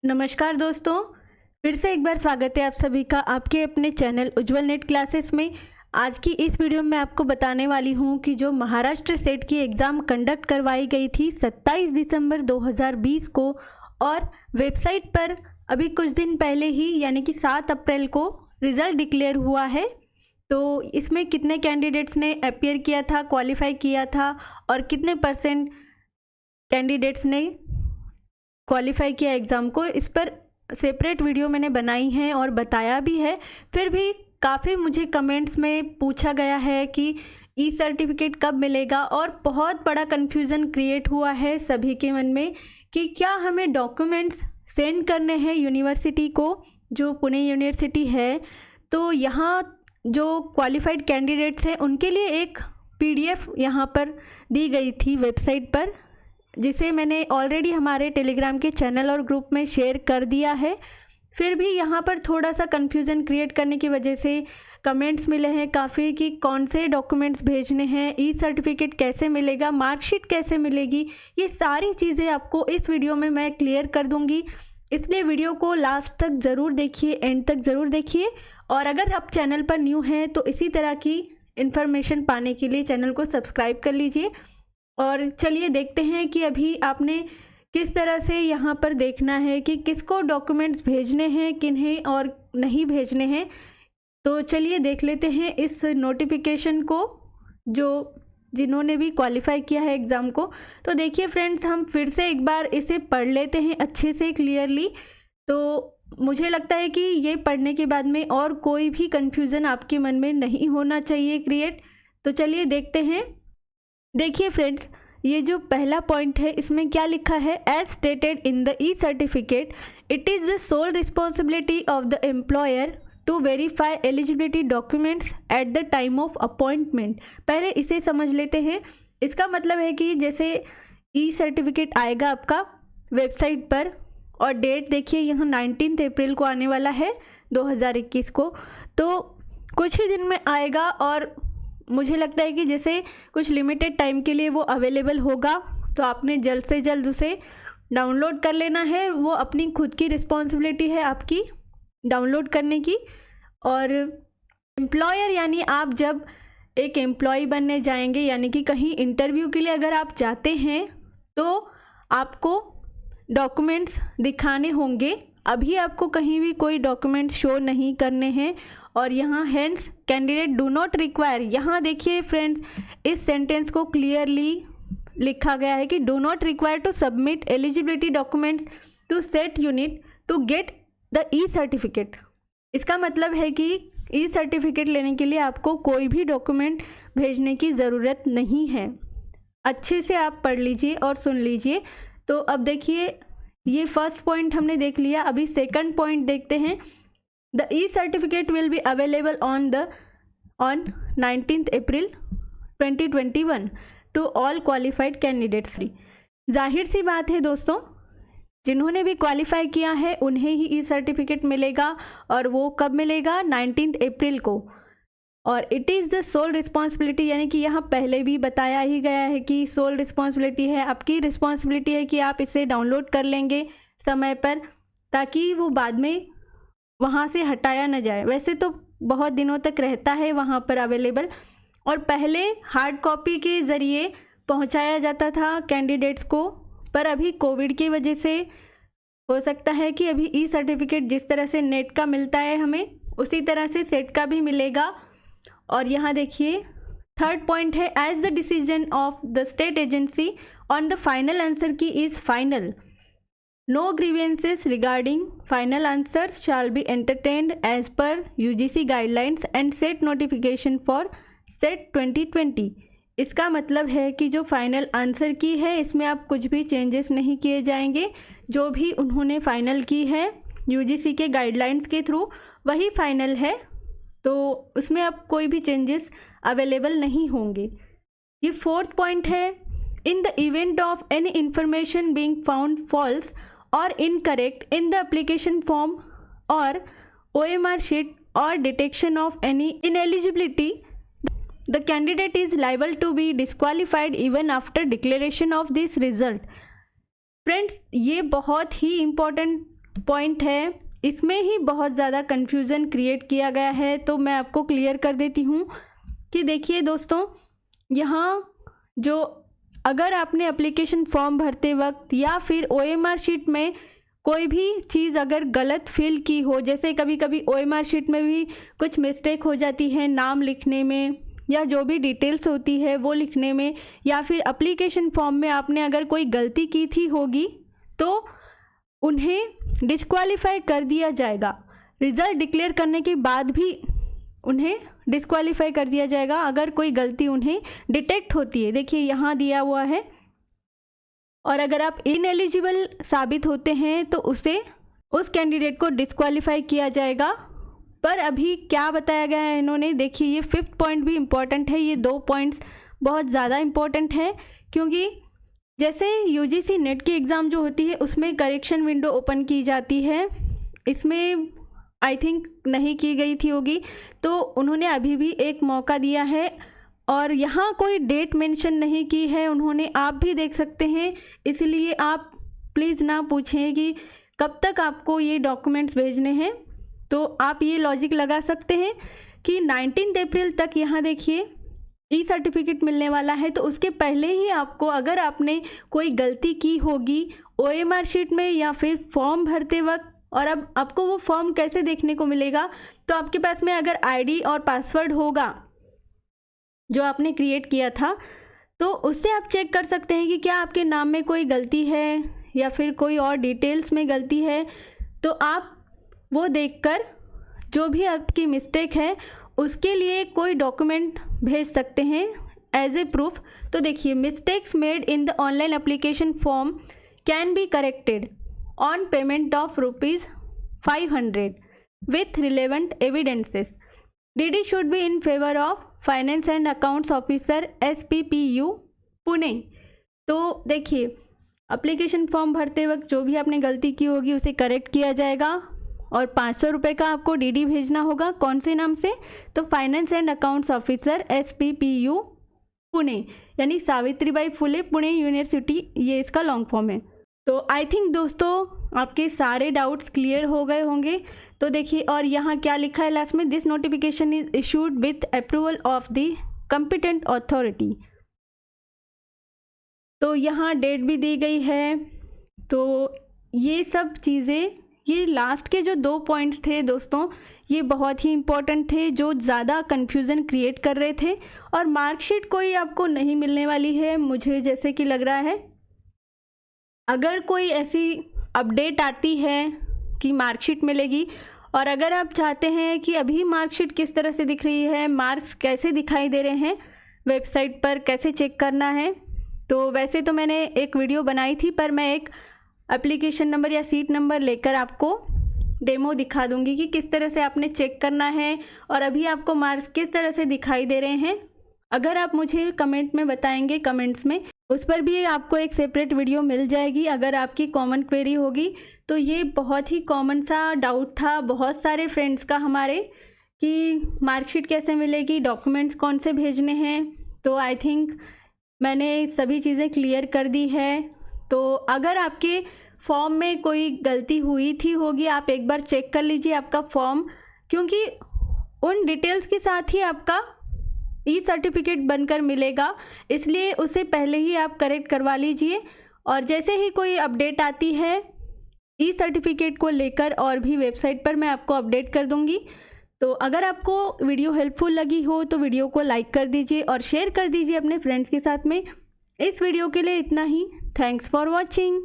नमस्कार दोस्तों, फिर से एक बार स्वागत है आप सभी का आपके अपने चैनल उज्जवल नेट क्लासेस में। आज की इस वीडियो में मैं आपको बताने वाली हूं कि जो महाराष्ट्र सेट की एग्ज़ाम कंडक्ट करवाई गई थी 27 दिसंबर 2020 को, और वेबसाइट पर अभी कुछ दिन पहले ही यानी कि 7 अप्रैल को रिज़ल्ट डिक्लेयर हुआ है। तो इसमें कितने कैंडिडेट्स ने अपियर किया था, क्वालिफाई किया था और कितने % कैंडिडेट्स ने क्वालिफाई किया एग्ज़ाम को, इस पर सेपरेट वीडियो मैंने बनाई है और बताया भी है। फिर भी काफ़ी मुझे कमेंट्स में पूछा गया है कि ई सर्टिफिकेट कब मिलेगा, और बहुत बड़ा कन्फ्यूज़न क्रिएट हुआ है सभी के मन में कि क्या हमें डॉक्यूमेंट्स सेंड करने हैं यूनिवर्सिटी को, जो पुणे यूनिवर्सिटी है। तो यहाँ जो क्वालिफाइड कैंडिडेट्स हैं उनके लिए एक PDF यहाँ पर दी गई थी वेबसाइट पर, जिसे मैंने ऑलरेडी हमारे टेलीग्राम के चैनल और ग्रुप में शेयर कर दिया है। फिर भी यहाँ पर थोड़ा सा कन्फ्यूज़न क्रिएट करने की वजह से कमेंट्स मिले हैं काफ़ी कि कौन से डॉक्यूमेंट्स भेजने हैं, ई सर्टिफिकेट कैसे मिलेगा, मार्कशीट कैसे मिलेगी। ये सारी चीज़ें आपको इस वीडियो में मैं क्लियर कर दूँगी, इसलिए वीडियो को लास्ट तक ज़रूर देखिए, एंड तक ज़रूर देखिए। और अगर आप चैनल पर न्यू हैं तो इसी तरह की इन्फॉर्मेशन पाने के लिए चैनल को सब्सक्राइब कर लीजिए। और चलिए देखते हैं कि अभी आपने किस तरह से यहाँ पर देखना है कि किसको डॉक्यूमेंट्स भेजने हैं, किन्हें और नहीं भेजने हैं। तो चलिए देख लेते हैं इस नोटिफिकेशन को, जो जिन्होंने भी क्वालिफाई किया है एग्ज़ाम को। तो देखिए फ्रेंड्स, हम फिर से एक बार इसे पढ़ लेते हैं अच्छे से क्लियरली। तो मुझे लगता है कि ये पढ़ने के बाद में और कोई भी कन्फ्यूज़न आपके मन में नहीं होना चाहिए क्रिएट। तो चलिए देखते हैं। देखिए फ्रेंड्स, ये जो पहला पॉइंट है इसमें क्या लिखा है, as stated in the e certificate it is the sole responsibility of the employer to verify eligibility documents at the time of appointment. पहले इसे समझ लेते हैं। इसका मतलब है कि जैसे ई सर्टिफिकेट आएगा आपका वेबसाइट पर, और डेट देखिए यहाँ 19 अप्रैल को आने वाला है 2021 को, तो कुछ ही दिन में आएगा। और मुझे लगता है कि जैसे कुछ लिमिटेड टाइम के लिए वो अवेलेबल होगा, तो आपने जल्द से जल्द उसे डाउनलोड कर लेना है। वो अपनी खुद की रिस्पॉन्सिबिलिटी है आपकी डाउनलोड करने की। और एम्प्लॉयर यानी आप जब एक एम्प्लॉय बनने जाएंगे, यानी कि कहीं इंटरव्यू के लिए अगर आप जाते हैं, तो आपको डॉक्यूमेंट्स दिखाने होंगे। अभी आपको कहीं भी कोई डॉक्यूमेंट शो नहीं करने हैं। और यहाँ hence candidate do not require, यहाँ देखिए फ्रेंड्स, इस सेंटेंस को क्लियरली लिखा गया है कि do not require to submit eligibility documents to set unit to get the e certificate. इसका मतलब है कि ई सर्टिफिकेट लेने के लिए आपको कोई भी डॉक्यूमेंट भेजने की ज़रूरत नहीं है। अच्छे से आप पढ़ लीजिए और सुन लीजिए। तो अब देखिए, ये फर्स्ट पॉइंट हमने देख लिया। अभी सेकंड पॉइंट देखते हैं। The e certificate will be available on 19 April 2021 to all qualified candidates. जाहिर सी बात है दोस्तों, जिन्होंने भी क्वालिफाई किया है उन्हें ही ई सर्टिफिकेट मिलेगा। और वो कब मिलेगा? 19 अप्रैल को। और it is the sole responsibility, यानी कि यहाँ पहले भी बताया ही गया है कि सोल रिस्पॉन्सिबिलिटी है, आपकी रिस्पॉन्सिबिलिटी है कि आप इसे डाउनलोड कर लेंगे समय पर, ताकि वो बाद में वहाँ से हटाया न जाए। वैसे तो बहुत दिनों तक रहता है वहाँ पर अवेलेबल, और पहले हार्ड कॉपी के ज़रिए पहुँचाया जाता था कैंडिडेट्स को। पर अभी कोविड की वजह से हो सकता है कि अभी ई सर्टिफिकेट जिस तरह से नेट का मिलता है हमें, उसी तरह से सेट का भी मिलेगा। और यहाँ देखिए थर्ड पॉइंट है, as the decision of the state agency on the final answer key is final, no grievances regarding final answers shall be entertained as per UGC guidelines and set notification for set 2020। इसका मतलब है कि जो final answer की है इसमें आप कुछ भी चेंजेस नहीं किए जाएंगे। जो भी उन्होंने फाइनल की है UGC के गाइडलाइंस के थ्रू वही फाइनल है, तो उसमें आप कोई भी चेंजेस अवेलेबल नहीं होंगे। ये फोर्थ पॉइंट है, in the event of any information being found false or incorrect in the application form or OMR sheet or detection of any ineligibility, the candidate is liable to be disqualified even after declaration of this result। Friends, ये बहुत ही important point है इसमें ही बहुत ज़्यादा confusion create किया गया है। तो मैं आपको क्लियर कर देती हूँ कि देखिए दोस्तों, यहाँ जो अगर आपने एप्लीकेशन फॉर्म भरते वक्त या फिर OMR शीट में कोई भी चीज़ अगर गलत फिल की हो, जैसे कभी कभी OMR शीट में भी कुछ मिस्टेक हो जाती है नाम लिखने में या जो भी डिटेल्स होती है वो लिखने में, या फिर एप्लीकेशन फॉर्म में आपने अगर कोई गलती की थी होगी तो उन्हें डिस्क्वालीफाई कर दिया जाएगा। रिज़ल्ट डिक्लेयर करने के बाद भी उन्हें डिस्क्वालीफाई कर दिया जाएगा अगर कोई गलती उन्हें डिटेक्ट होती है। देखिए यहाँ दिया हुआ है, और अगर आप इनएलिजिबल साबित होते हैं तो उस कैंडिडेट को डिस्क्वालीफाई किया जाएगा। पर अभी क्या बताया गया है इन्होंने, देखिए ये 5th पॉइंट भी इम्पॉर्टेंट है। ये 2 पॉइंट्स बहुत ज़्यादा इम्पॉर्टेंट है, क्योंकि जैसे UGC नेट की एग्ज़ाम जो होती है उसमें करेक्शन विंडो ओपन की जाती है, इसमें आई थिंक नहीं की गई थी होगी, तो उन्होंने अभी भी एक मौका दिया है। और यहाँ कोई डेट मेंशन नहीं की है उन्होंने, आप भी देख सकते हैं। इसलिए आप प्लीज़ ना पूछें कि कब तक आपको ये डॉक्यूमेंट्स भेजने हैं, तो आप ये लॉजिक लगा सकते हैं कि 19 अप्रैल तक यहाँ देखिए सर्टिफिकेट मिलने वाला है। तो उसके पहले ही आपको, अगर आपने कोई गलती की होगी OMR शीट में या फिर फॉर्म भरते वक्त, और अब आपको वो फॉर्म कैसे देखने को मिलेगा, तो आपके पास में अगर ID और पासवर्ड होगा जो आपने क्रिएट किया था, तो उससे आप चेक कर सकते हैं कि क्या आपके नाम में कोई गलती है या फिर कोई और डिटेल्स में गलती है। तो आप वो देखकर जो भी आपकी मिस्टेक है उसके लिए कोई डॉक्यूमेंट भेज सकते हैं एज ए प्रूफ। तो देखिए, mistakes made in the online application form can be corrected on payment of ₹500 with relevant evidences. DD should be in favour of finance and accounts officer SPPU Pune. तो देखिए, application form भरते वक्त जो भी आपने गलती की होगी उसे करेक्ट किया जाएगा, और 500 रुपये का आपको DD भेजना होगा। कौन से नाम से, तो finance and accounts officer SPPU Pune, यानी सावित्रीबाई फुले पुणे यूनिवर्सिटी, ये इसका लॉन्ग फॉर्म है। तो आई थिंक दोस्तों आपके सारे डाउट्स क्लियर हो गए होंगे। तो देखिए, और यहाँ क्या लिखा है लास्ट में, this notification is issued with approval of the competent authority. तो यहाँ डेट भी दी गई है। तो ये सब चीज़ें, ये लास्ट के जो 2 पॉइंट्स थे दोस्तों, ये बहुत ही इम्पोर्टेंट थे, जो ज़्यादा कन्फ्यूज़न क्रिएट कर रहे थे। और मार्कशीट कोई आपको नहीं मिलने वाली है मुझे जैसे कि लग रहा है। अगर कोई ऐसी अपडेट आती है कि मार्कशीट मिलेगी, और अगर आप चाहते हैं कि अभी मार्कशीट किस तरह से दिख रही है, मार्क्स कैसे दिखाई दे रहे हैं वेबसाइट पर, कैसे चेक करना है, तो वैसे तो मैंने एक वीडियो बनाई थी, पर मैं एक एप्लीकेशन नंबर या सीट नंबर लेकर आपको डेमो दिखा दूंगी कि किस तरह से आपने चेक करना है और अभी आपको मार्क्स किस तरह से दिखाई दे रहे हैं। अगर आप मुझे कमेंट में बताएंगे, कमेंट्स में, उस पर भी आपको एक सेपरेट वीडियो मिल जाएगी अगर आपकी कॉमन क्वेरी होगी। तो ये बहुत ही कॉमन सा डाउट था बहुत सारे फ्रेंड्स का हमारे, कि मार्कशीट कैसे मिलेगी, डॉक्यूमेंट्स कौन से भेजने हैं। तो आई थिंक मैंने सभी चीज़ें क्लियर कर दी है। तो अगर आपके फॉर्म में कोई गलती हुई थी होगी, आप एक बार चेक कर लीजिए आपका फॉर्म, क्योंकि उन डिटेल्स के साथ ही आपका सर्टिफिकेट बनकर मिलेगा, इसलिए उसे पहले ही आप करेक्ट करवा लीजिए। और जैसे ही कोई अपडेट आती है सर्टिफिकेट को लेकर, और भी वेबसाइट पर मैं आपको अपडेट कर दूंगी। तो अगर आपको वीडियो हेल्पफुल लगी हो तो वीडियो को लाइक कर दीजिए और शेयर कर दीजिए अपने फ्रेंड्स के साथ में। इस वीडियो के लिए इतना ही। Thanks for watching.